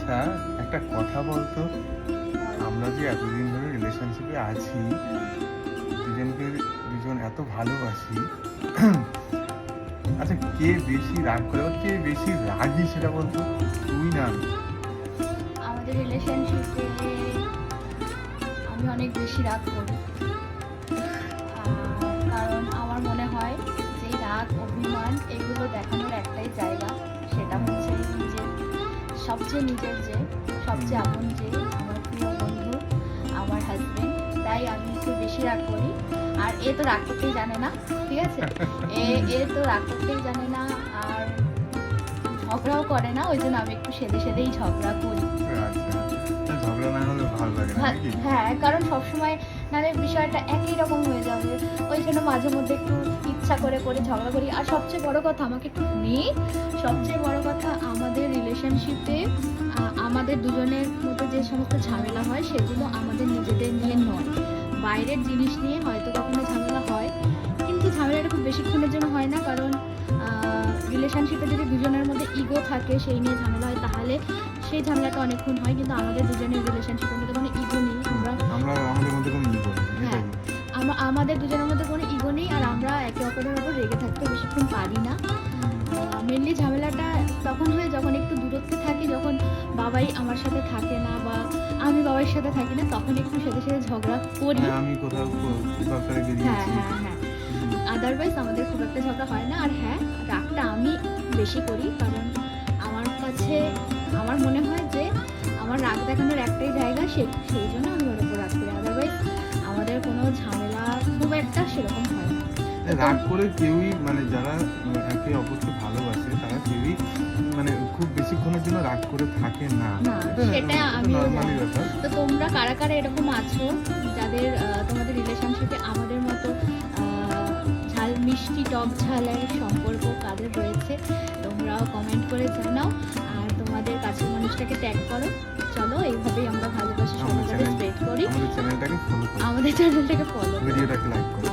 আচ্ছা একটা কথা বলতো, আমরা যে এতদিন ধরে রিলেশনশিপে আছি, দুজন এত ভালোবাসি, আচ্ছা কে বেশি রাগ করে বা কে বেশি রাগী সেটা বলতো, তুই না আমি? আমাদের রিলেশনশিপে আমি অনেক বেশি রাগ করি, কারণ আমার মনে হয় যে রাগ অভিমান এগুলো দেখানোর একটাই জায়গা, সেটা হচ্ছে নিজের যে সবচেয়ে আপন যে আমার প্রিয় বন্ধু, আমার হাজবেন্ড। তাই আমি একটু বেশি রাগ করি। আর এ তো রাগ করতেই জানে না, ঠিক আছে, এ তো রাগ করতেই জানে না, আর ঝগড়াও করে না, ওই জন্য আমি একটু সেদেই ঝগড়া করি। আচ্ছা, ঝগড়া না হলে ভালো লাগে না নাকি? হ্যাঁ, কারণ সবসময় নাহলে বিষয়টা একই রকম হয়ে যাবে, ওই জন্য মাঝে মধ্যে একটু ইচ্ছা করে ঝগড়া করি। আর সবচেয়ে বড় কথা, আমাকে একটু নিয়ে সবচেয়ে বড় কথা, আমাদের রিলেশনশিপে আমাদের দুজনের মধ্যে যে সমস্ত ঝামেলা হয় সেগুলো আমাদের নিজেদের নিয়ে নয়, বাইরের জিনিস নিয়ে হয়তো কখনো ঝামেলা হয়, কিন্তু ঝামেলাটা খুব বেশিক্ষণের জন্য হয় না। কারণ রিলেশনশিপে যদি দুজনের মধ্যে ইগো থাকে, সেই নিয়ে ঝামেলা হয়, তাহলে সেই ঝামেলাটা অনেকক্ষণ হয়। কিন্তু আমাদের দুজনের রিলেশনশিপের মধ্যে কোনো ইগো নেই, আমাদের মধ্যে কোনো ইগো নেই। হ্যাঁ, আমাদের দুজনের মধ্যে কোনো ইগো নেই, আর আমরা একে অপরের উপর রেগে থাকতে বেশিক্ষণ পারি না। মেনলি ঝামেলাটা তখন হয় যখন একটু দূরত্বে থাকি, যখন বাবাই আমার সাথে থাকে না বা আমি বাবার সাথে থাকি না, তখন একটু সাথে ঝগড়া করি। আমি কোথাও হ্যাঁ, আদারওয়াইজ আমাদের খুব একটা ঝগড়া হয় না। আর হ্যাঁ, রাগটা আমি বেশি করি, কারণ আমার কাছে আমার মনে হয় যে আমার রাগ দেখানোর একটাই জায়গা, সেই জন্য আমি ওর উপর রাগ করি। আদারওয়াইজ আমাদের কোনো ঝামেলা খুব একটা সেরকম হয় না। রাগ করে কেউই, মানে যারা একে অপরকে ভালোবাসে তারা কেউই মানে খুব বেশিক্ষণের জন্য রাগ করে থাকে না, সেটা আমি নরমালি ব্যাপার। তো তোমরা কারা কারা এরকম আছো যাদের তোমাদের রিলেশনশিপে আমাদের মতো ঝাল মিষ্টি টক ঝালের সম্পর্ক কাদের রয়েছে, তোমরাও কমেন্ট করে জানাও। আর তোমাদের কাছের মানুষটাকে ট্যাগ করো। চলো এইভাবেই আমরা ভালোবাসা সমাজে স্প্রেড করি। আমাদের চ্যানেলটাকে ফলো করো, আমাদের চ্যানেলটাকে ফলো করো, ভিডিওটাকে লাইক করো।